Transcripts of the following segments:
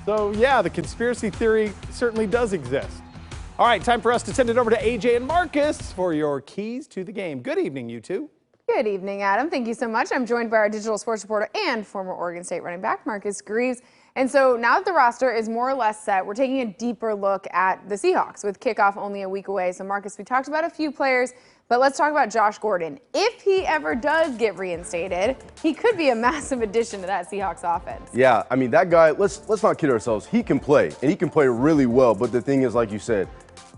So yeah, the conspiracy theory certainly does exist. All right, time for us to send it over to AJ and Marcus for your keys to the game. Good evening, you two. Good evening, Adam. Thank you so much. I'm joined by our digital sports reporter and former Oregon State running back, Marcus Greaves. And so now that the roster is more or less set, we're taking a deeper look at the Seahawks with kickoff only a week away. So Marcus, we talked about a few players, but let's talk about Josh Gordon. If he ever does get reinstated, he could be a massive addition to that Seahawks offense. Yeah, I mean, that guy, let's not kid ourselves. He can play, and he can play really well. But the thing is, like you said,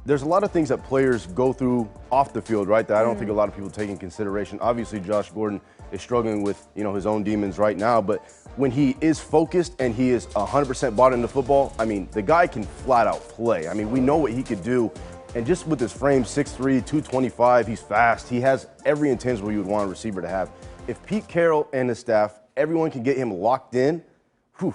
there's a lot of things that players go through off the field, right, that I don't think a lot of people take in consideration. Obviously, Josh Gordon is struggling with, his own demons right now, but when he is focused and he is 100% bought into football, I mean, the guy can flat out play. I mean, we know what he could do, and just with his frame, 6'3", 225, he's fast. He has every intangible you would want a receiver to have. If Pete Carroll and his staff, everyone can get him locked in, whew,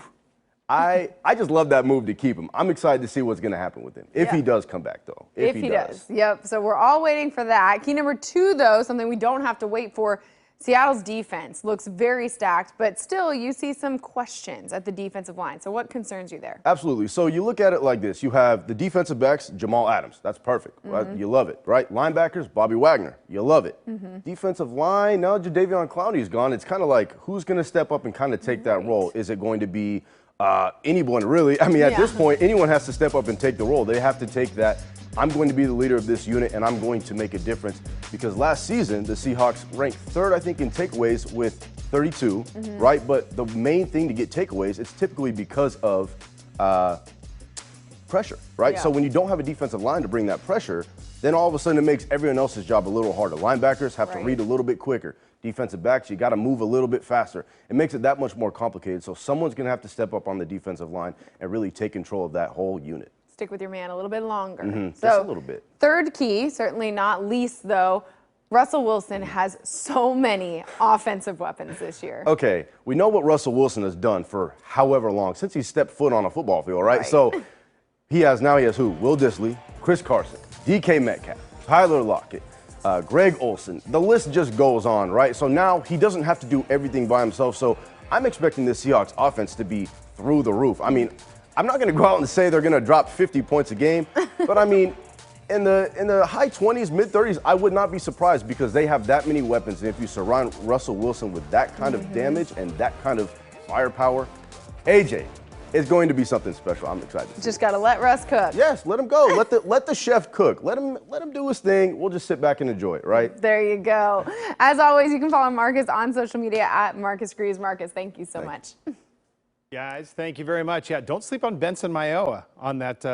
I just love that move to keep him. I'm excited to see what's going to happen with him. If he does come back, though. If he does. Yep. So we're all waiting for that. Key number 2, though, something we don't have to wait for. Seattle's defense looks very stacked, but still you see some questions at the defensive line. So what concerns you there? Absolutely. So you look at it like this. You have the defensive backs, Jamal Adams. That's perfect. Right? You love it, right? Linebackers, Bobby Wagner. You love it. Defensive line, now Jadeveon Clowney's gone. It's kind of like, who's going to step up and kind of take that role? Is it going to be anyone, really? I mean, at this point, anyone has to step up and take the role. They have to take that, I'm going to be the leader of this unit, and I'm going to make a difference. Because last season, the Seahawks ranked 3rd, I think, in takeaways with 32, right? But the main thing to get takeaways, it's typically because of pressure, right? So when you don't have a defensive line to bring that pressure, then all of a sudden it makes everyone else's job a little harder. Linebackers have to read a little bit quicker. Defensive backs, you got to move a little bit faster. It makes it that much more complicated. So someone's going to have to step up on the defensive line and really take control of that whole unit. Stick with your man a little bit longer. So, just a little bit. Third key, certainly not least, though, Russell Wilson has so many offensive weapons this year. Okay, we know what Russell Wilson has done for however long, since he stepped foot on a football field, right? So he has who? Will Dissly, Chris Carson, DK Metcalf, Tyler Lockett, Greg Olsen. The list just goes on, right? So now he doesn't have to do everything by himself. So I'm expecting this Seahawks offense to be through the roof. I mean, I'm not going to go out and say they're going to drop 50 points a game, but I mean, in the high 20s, mid 30s, I would not be surprised because they have that many weapons. And if you surround Russell Wilson with that kind of damage and that kind of firepower, AJ, it's going to be something special. I'm excited. Just got to let Russ cook. Yes, let him go. Let the chef cook. Let him do his thing. We'll just sit back and enjoy it, right? There you go. As always, you can follow Marcus on social media at Marcus Greaves. Marcus, thank you so much. Guys, thank you very much. Yeah, don't sleep on Benson Mayowa on that.